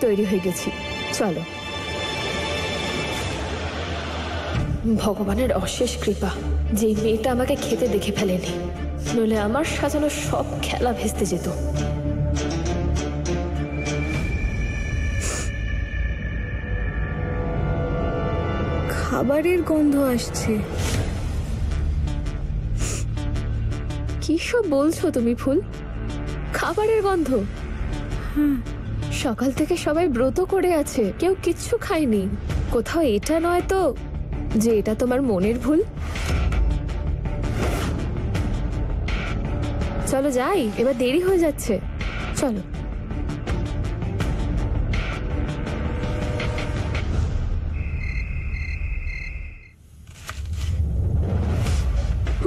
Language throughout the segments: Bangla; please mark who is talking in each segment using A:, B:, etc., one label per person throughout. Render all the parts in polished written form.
A: তৈরি হয়ে গেছি, চলো। ভগবানের অশেষ কৃপা যে মেয়েটা আমাকে খেতে দেখে ফেলেনি, নইলে আমার সাজানো সব খেলা ভেস্তে যেত।
B: খাবারের গন্ধ আসছে।
A: কি সব বলছো তুমি ফুল? খাবারের গন্ধ? সকাল থেকে সবাই ব্রত করে আছে, কেউ কিচ্ছু খায়নি। কোথাও এটা নয় তো যে এটা তোমার মনের ভুল? চলো যাই, এবার দেরি হয়ে যাচ্ছে, চলো।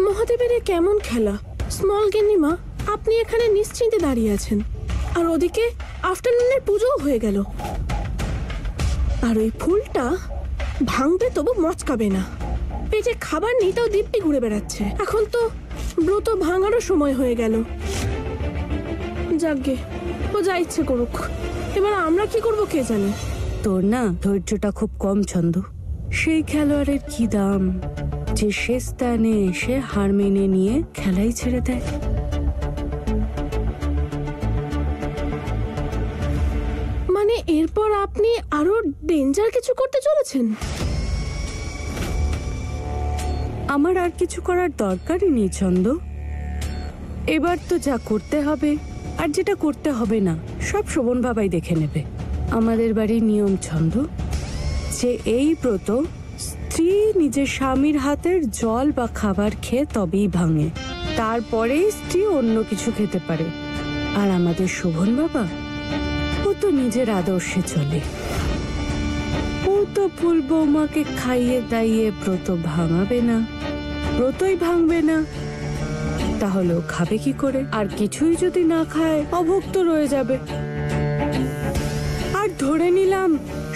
B: মহাদেবের কেমন খেলা! স্মল গিন্নিমা, আপনি এখানে নিশ্চিন্তে দাঁড়িয়ে আছেন, আর ওদিকে আফটারনুনের পুজোও হয়ে গেল। আর ওই ফুলটা ভাঙবে তবু মচকাবে না। পেটে খাবার নেই তাও দিব্যি ঘুরে বেড়াচ্ছে। এখন তো ব্রত ভাঙারও সময় হয়ে গেল। যাকগে, ও যা ইচ্ছে করুক, এবার আমরা কি করব কে জানে।
C: তোর না ধৈর্যটা খুব কম ছন্দ। সেই খেলোয়াড়ের কি দাম যে শেষ স্থানে এসে হার মেনে নিয়ে খেলাই ছেড়ে দেয়।
B: মানে এরপর আপনি আরো ডেঞ্জার কিছু করতে চলেছেন?
C: আমার আর কিছু করার দরকারই নেই ছন্দ। এবার তো যা করতে হবে আর যেটা করতে হবে না সব শোভন বাবাই দেখে নেবে। আমাদের বাড়ির নিয়ম ছন্দ যে এই ব্রত স্ত্রী নিজের স্বামীর হাতের জল বা খাবার খেয়ে তবেই ভাঙে, তারপরেই স্ত্রী অন্য কিছু খেতে পারে। আর আমাদের শোভন বাবা, ও তো নিজের আদর্শে চলে। ও তো ফুল বৌমাকে খাইয়ে দাইয়ে ব্রত ভাঙাবে না, ব্রতই ভাঙবে না। তাহলে ও খাবে কি করে? আর কিছুই যদি না খায় অভুক্ত রয়ে যাবে। আর ধরে নিলাম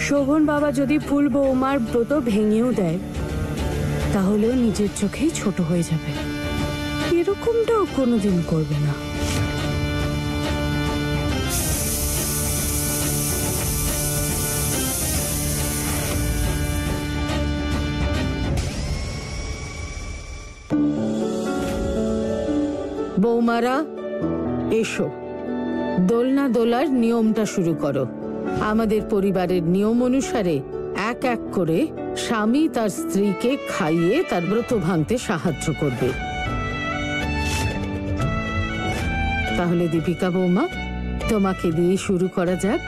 C: শোভন বাবা যদি ফুল বৌমার ব্রত ভেঙেও দেয়, তাহলেও নিজের চোখেই ছোট হয়ে যাবে। এরকমটাও কোনোদিন করবে না।
D: বৌমারা এসো, দোলনা দোলার নিয়মটা শুরু করো। আমাদের পরিবারের নিয়ম অনুসারে এক এক করে স্বামী তার স্ত্রীকে খাইয়ে তার ব্রত ভাঙতে সাহায্য করবে। তাহলে দীপিকা বৌমা, তোমাকে দিয়ে শুরু করা যাক।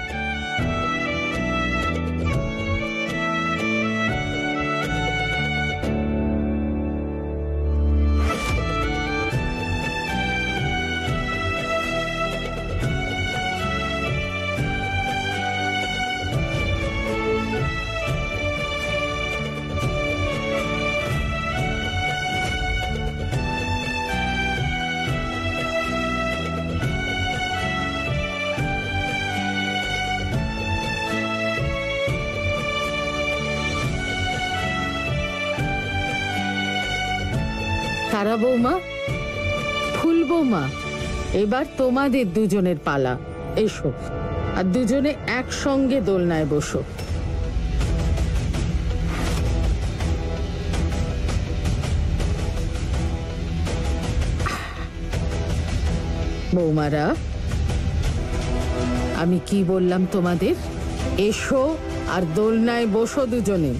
D: তারা বৌমা, ফুল বৌমা, এবার তোমাদের দুজনের পালা। এসো, আর দুজনে একসঙ্গে দোলনায় বসো। বৌমারা, আমি কি বললাম তোমাদের? এসো আর দোলনায় বসো দুজনে।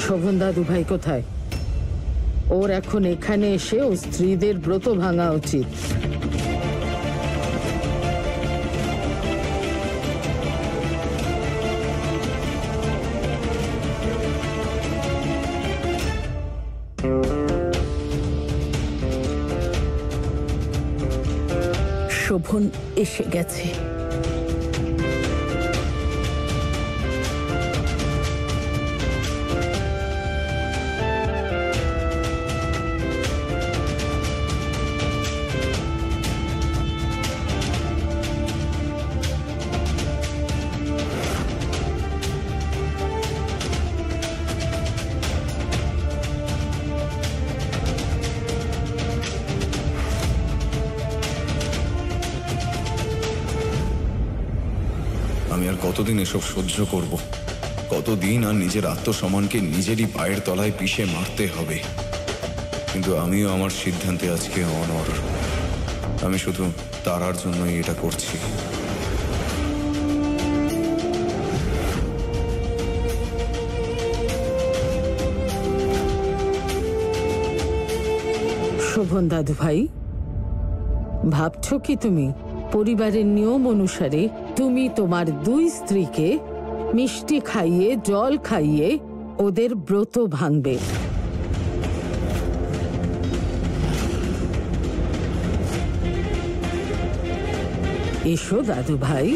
D: শোভন দাদু ভাই কোথায়? ওর এখন এখানে এসে ও স্ত্রীদের ব্রত ভাঙা উচিত।
E: শোভন এসে গেছে।
F: আমি আর কতদিন এসব সহ্য করব? কতদিন আর নিজের আত্মসম্মানকে নিজেরই পায়ের তলায় পিষে মারতে হবে? কিন্তু আমিও আমার সিদ্ধান্তে আজকে অনড়। আমি শুধু তারার জন্যই এটা করছি।
D: শোভন দাদু ভাই, ভাবছো কি তুমি পরিবারের নিয়ম অনুসারে তুমি তোমার দুই স্ত্রীকে মিষ্টি খাইয়ে জল খাইয়ে ওদের ব্রত ভাঙবে? এসো দাদু ভাই।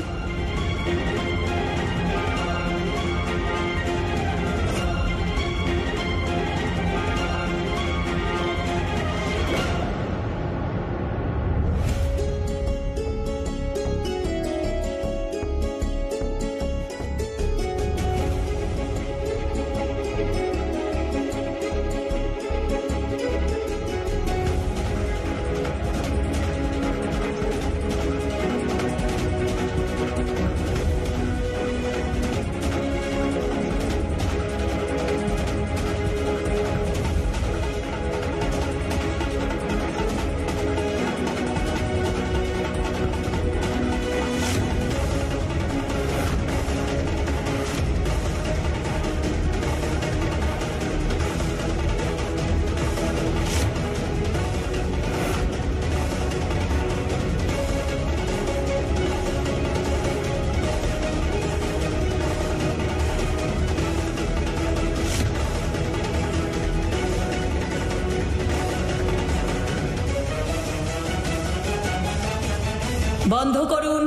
E: বন্ধ করুন।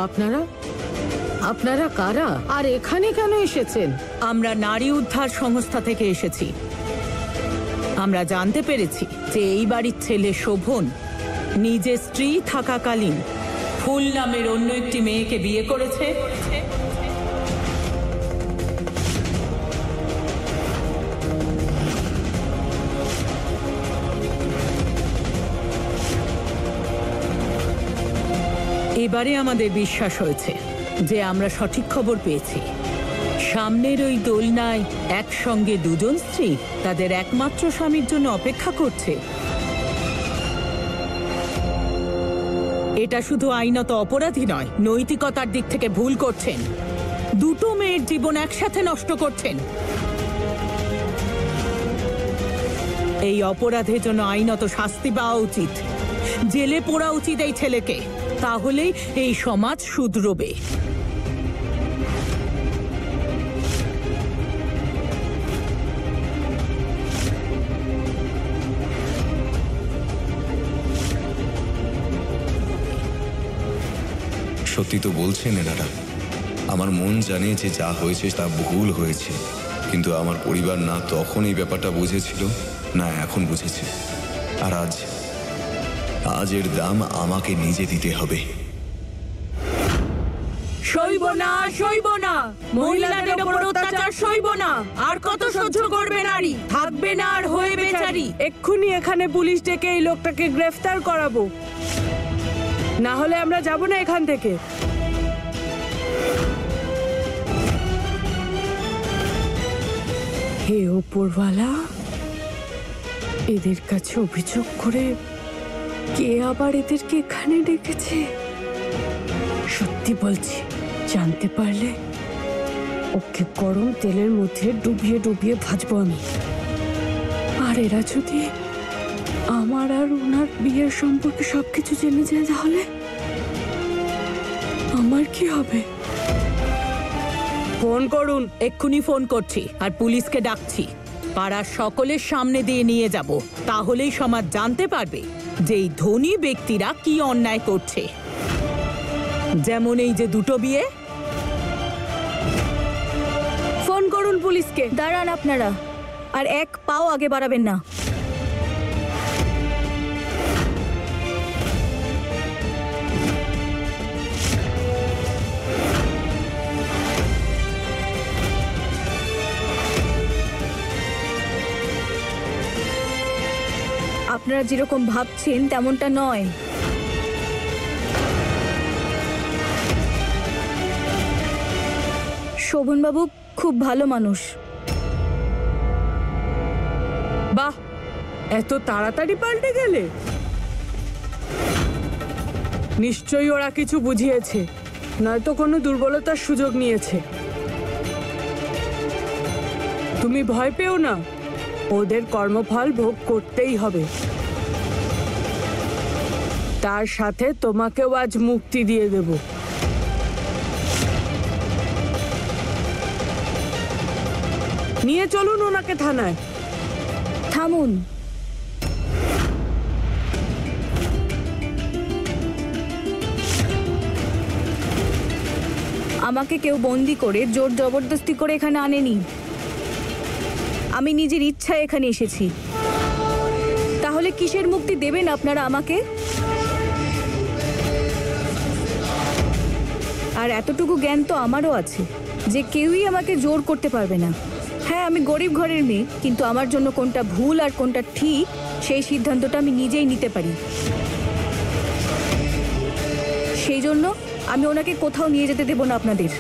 D: আপনারা আপনারা কারা আর এখানে কেন এসেছেন?
E: আমরা নারী উদ্ধার সংস্থা থেকে এসেছি। আমরা জানতে পেরেছি যে এই বাড়ির ছেলে শোভন নিজের স্ত্রী থাকাকালীন ফুল নামের অন্য একটি মেয়েকে বিয়ে করেছে। এবারে আমাদের বিশ্বাস হয়েছে যে আমরা সঠিক খবর পেয়েছি। সামনের ওই দোলনায় একসঙ্গে দুজন স্ত্রী তাদের একমাত্র স্বামীর জন্য অপেক্ষা করছে। এটা শুধু আইনত অপরাধী নয়, নৈতিকতার দিক থেকে ভুল করছেন। দুটো মেয়ের জীবন একসাথে নষ্ট করছেন। এই অপরাধের জন্য আইনত শাস্তি পাওয়া উচিত। জেলে পোড়া উচিত এই ছেলেকে, তাহলেই এই সমাজ শুধরবে।
F: সত্যি তো বলছেন এনারা। আমার মন জানে যে যা হয়েছে তা ভুল হয়েছে, কিন্তু আমার পরিবার না তখন এই ব্যাপারটা বুঝেছিল না এখন বুঝেছে। আর আজ এর দাম আমাকে নিজে দিতে হবে।
E: সইব না, সইব না, মহিলাদের উপর অত্যাচার সইব না। আর কত সহ্য করবে নারী? থাকবে না আর হয়ে বেচারি।
C: এক্ষুনি এখানে পুলিশ ডেকে এই লোকটাকে গ্রেফতার করাবো, না হলে আমরা যাব না এখান থেকে। হে ওপরওয়ালা, এদের কাছে অভিযোগ করে কে আবার এদেরকে এখানে ডেকেছে? সত্যি বলছি, জানতে পারলে ওকে গরম তেলের মধ্যে ডুবিয়ে ডুবিয়ে ভাজবো আমি। আর এরা যদি আমার আর ওনার বিয়ের সম্পর্কে সবকিছু জেনে যায় তাহলে আমার কি হবে?
E: ফোন করুন। এক্ষুনি ফোন করছি আর পুলিশকে ডাকছি। পাড়ার সকলের সামনে দিয়ে নিয়ে যাব, তাহলেই সমাজ জানতে পারবে যে এই ধনী ব্যক্তিরা কি অন্যায় করছে। যেমন এই যে দুটো বিয়ে।
C: ফোন করুন পুলিশকে। দাঁড়ান আপনারা, আর এক পাও আগে বাড়াবেন না। আপনারা যেরকম ভাবছেন তেমনটা নয়। শোভনবাবু খুব ভালো মানুষ।
G: বাহ, এত তাড়াতাড়ি পাল্টে গেলে? নিশ্চয়ই ওরা কিছু বুঝিয়েছে, নয়তো কোনো দুর্বলতার সুযোগ নিয়েছে। তুমি ভয় পেও না, ওদের কর্মফল ভোগ করতেই হবে। তার সাথে তোমাকেও আজ মুক্তি দিয়ে দেব। নিয়ে চলুন ওনাকে থানায়।
C: থামুন। আমাকে কেউ বন্দি করে জোর জবরদস্তি করে এখানে আনেনি। আমি নিজের ইচ্ছায় এখানে এসেছি। তাহলে কিসের মুক্তি দেবেন আপনারা আমাকে? আর এতটুকু জ্ঞান তো আমারও আছে যে কেউই আমাকে জোর করতে পারবে না। হ্যাঁ, আমি গরিব ঘরের মেয়ে, কিন্তু আমার জন্য কোনটা ভুল আর কোনটা ঠিক সেই সিদ্ধান্তটা আমি নিজেই নিতে পারি। সেই জন্য আমি ওনাকে কোথাও নিয়ে যেতে দেব না আপনাদের।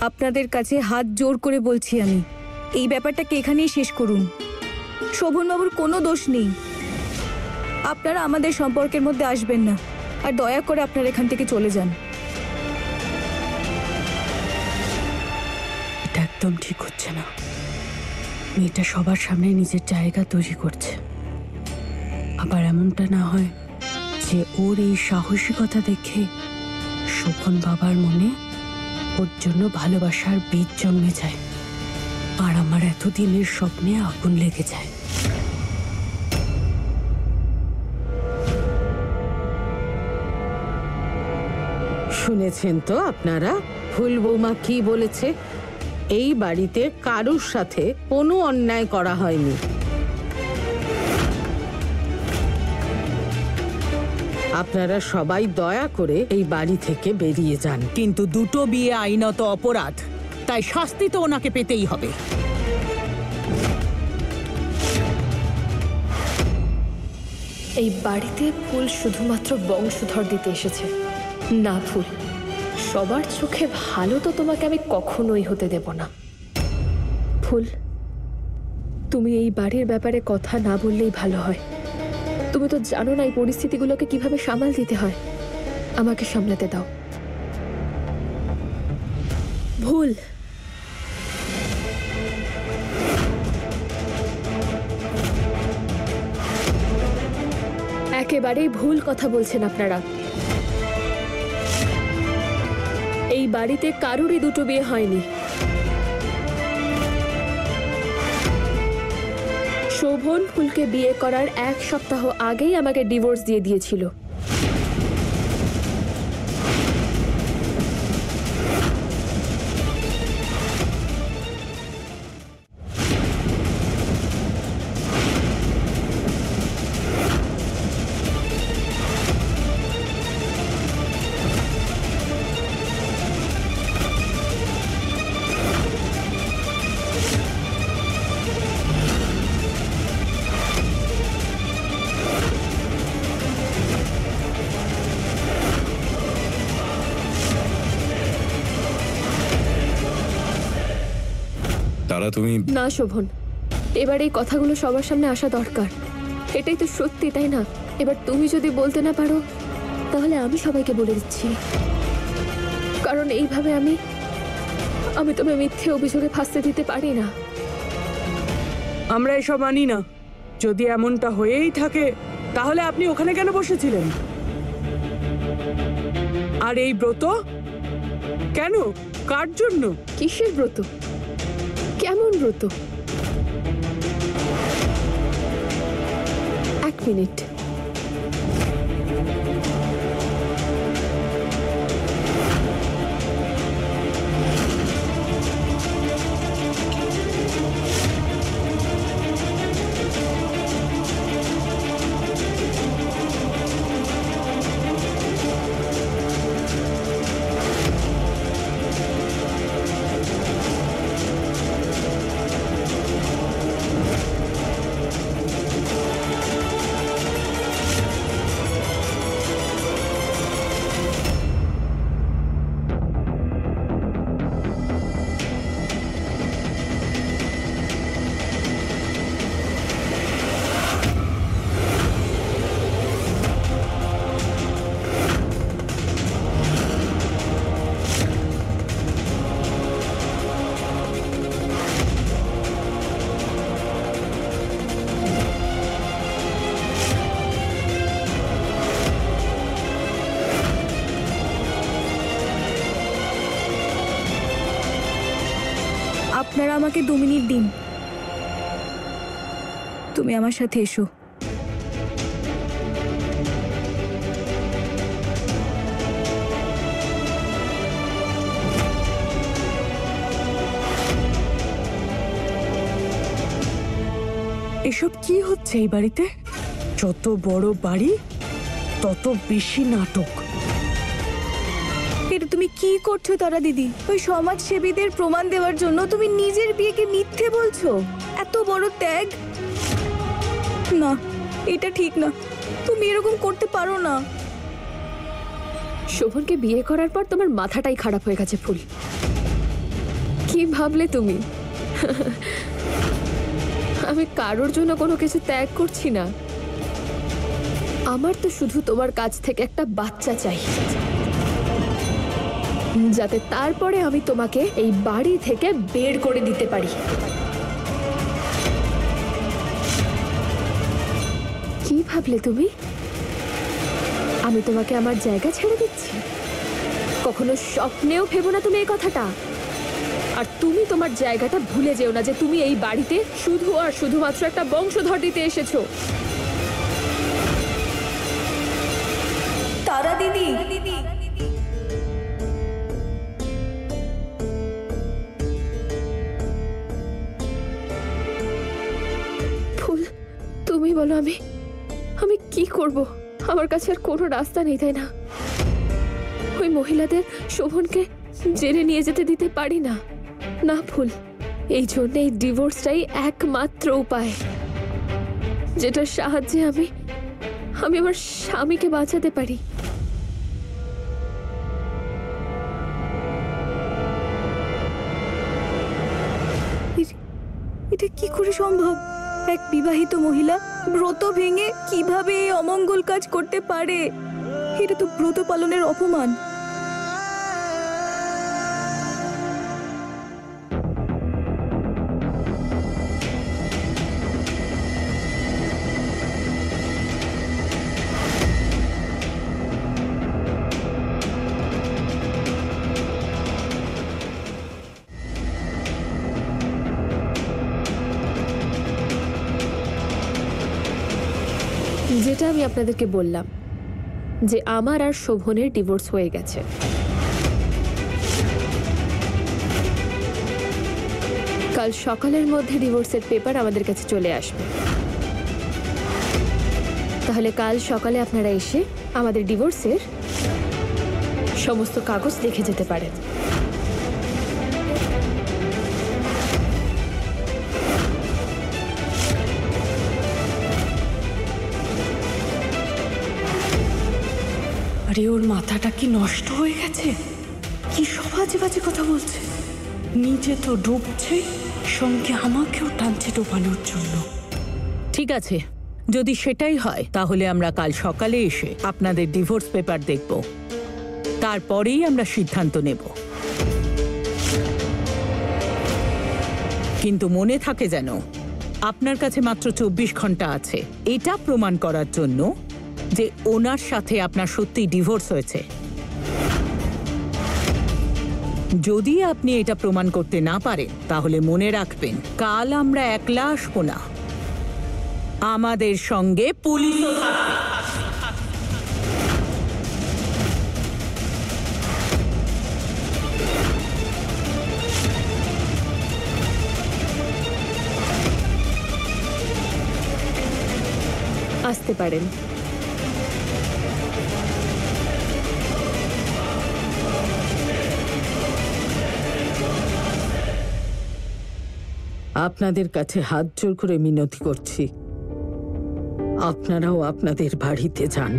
C: আপনাদের কাছে হাত জোর করে বলছি, আমি এই ব্যাপারটাকে এখানেই শেষ করুন। শোভনবাবুর কোনো দোষ নেই। আপনারা আমাদের সম্পর্কের মধ্যে আসবেন না, আর দয়া করে আপনারা এখান থেকে চলে যান।
G: এটা একদম ঠিক হচ্ছে না। মেয়েটা সবার সামনে নিজের জায়গা তৈরি করছে। আবার এমনটা না হয় যে ওর এই সাহসিকতা দেখে শোভন বাবার মনে ওর জন্য ভালোবাসার বীজ জন্মে যায়, আর আমার এতদিনের স্বপ্নে আগুন লেগে যায়।
D: শুনেছেন তো আপনারা ফুল বৌমা কি বলেছে? এই বাড়িতে কারুর সাথে কোনো অন্যায় করা হয়নি। আপনারা সবাই দয়া করে এই বাড়ি থেকে বেরিয়ে যান।
E: কিন্তু দুটো বিয়ে আইনত অপরাধ, তাই শাস্তি তো ওনাকে পেতেই হবে।
A: এই বাড়িতে ফুল শুধুমাত্র বংশধর দিতে এসেছে। না ফুল, সবার চোখে ভালো তো তোমাকে আমি কখনোই হতে দেব না। ফুল, তুমি এই বাড়ির ব্যাপারে কথা না বললেই ভালো হয়। তুমি তো জানো না এই পরিস্থিতিগুলোকে কিভাবে সামাল দিতে হয়। আমাকে সামলাতে দাও। ভুল, একেবারেই ভুল কথা বলছেন আপনারা। এই বাড়িতে কারোরই দুটো বিয়ে হয়নি। শোভন ফুলকে বিয়ে করার 1 সপ্তাহ আগেই আমাকে ডিভোর্স দিয়ে দিয়েছিল।
F: তারা তুমি
A: না শোভন, এবার এই কথাগুলো সবার সামনে আসা দরকার। এটাই তো সত্যি, তাই না? এবার তুমি যদি বলতে না পারো তাহলে আমি সবাইকে বলে দিচ্ছি, কারণ এইভাবে আমি তোমায় মিথ্যে অভিযোগে ফাঁসতে দিতে পারি না।
C: আমরা এসব মানি না। যদি এমনটা হয়েই থাকে তাহলে আপনি ওখানে কেন বসেছিলেন? আর এই ব্রত কেন? কার জন্য?
A: কিসের ব্রত? কেমন ব্রত? এক মিনিট।
H: আপনারা আমাকে 2 মিনিট দিন। তুমি আমার সাথে এসো।
C: এসব কি হচ্ছে এই বাড়িতে? যত বড় বাড়ি তত বেশি নাটক।
H: এটা তুমি কি করছো তারা দিদি? ওই সমাজসেবীদের প্রমাণ দেওয়ার জন্য তুমি নিজের বিয়েকে মিথ্যে বলছো? এত বড় ত্যাগ! না, এটা ঠিক না। তুমি এরকম করতে পারো না।
A: শোভনকে বিয়ে করার পর তোমার মাথাটাই খারাপ হয়ে গেছে ফুল। কি ভাবলে তুমি? আমি কারোর জন্য কোনো কিছু ত্যাগ করছি না। আমার তো শুধু তোমার কাছ থেকে একটা বাচ্চা চাই, যাতে তারপরে আমি তোমাকে এই বাড়ি থেকে বের করে দিতে পারি। কি ভাবলে তুমি? আমি তোমাকে আমার জায়গা ছেড়ে দিচ্ছি? কখনো স্বপ্নেও ভেবো না তুমি এই কথাটা। আর তুমি তোমার জায়গাটা ভুলে যেও না যে তুমি এই বাড়িতে শুধু আর শুধুমাত্র একটা বংশধর দিতে এসেছো।
H: তারা দিদি,
A: ফুল, তুমি বলো আমি কি করব? আমার কাছে আর কোনো রাস্তা নেই, তাই না? ওই মহিলাদের শোভনকে জেলে নিয়ে যেতে দিতে পারি না। না ফুল, এই জন্য এই ডিভোর্সটাই একমাত্র উপায়, যেটার সাহায্যে আমি আমার স্বামীকে বাঁচাতে পারি।
H: এটা কি করে সম্ভব? এক বিবাহিত মহিলা ব্রত ভেঙে কিভাবে এই অমঙ্গল কাজ করতে পারে? এটা তো ব্রত পালনের অপমান।
A: যেটা আমি আপনাদেরকে বললাম যে আমার আর শোভনের ডিভোর্স হয়ে গেছে। কাল সকালের মধ্যে ডিভোর্সের পেপার আমাদের কাছে চলে আসবে। তাহলে কাল সকালে আপনারা এসে আমাদের ডিভোর্সের সমস্ত কাগজ দেখে যেতে পারেন।
C: আরে ওর মাথাটা কি নষ্ট হয়ে গেছে? কি সব আজে বাজে কথা বলছে। নিজে তো ডুবছে, সঙ্গে আমাকেও টানছে ডোবানোর জন্য।
E: ঠিক আছে, যদি সেটাই হয় তাহলে আমরা কাল সকালে এসে আপনাদের ডিভোর্স পেপার দেখব, তারপরেই আমরা সিদ্ধান্ত নেব। কিন্তু মনে থাকে যেন আপনার কাছে মাত্র 24 ঘন্টা আছে এটা প্রমাণ করার জন্য যে ওনার সাথে আপনার সত্যি ডিভোর্স হয়েছে। যদি আপনি এটা প্রমাণ করতে না পারেন তাহলে মনে রাখবেন কাল আমরা একলা আসবো না, আমাদের সঙ্গে পুলিশও থাকবে।
A: আসতে পারেন।
D: আপনাদের কাছে হাত জোর করে মিনতি করছি, আপনারাও আপনাদের বাড়িতে যান।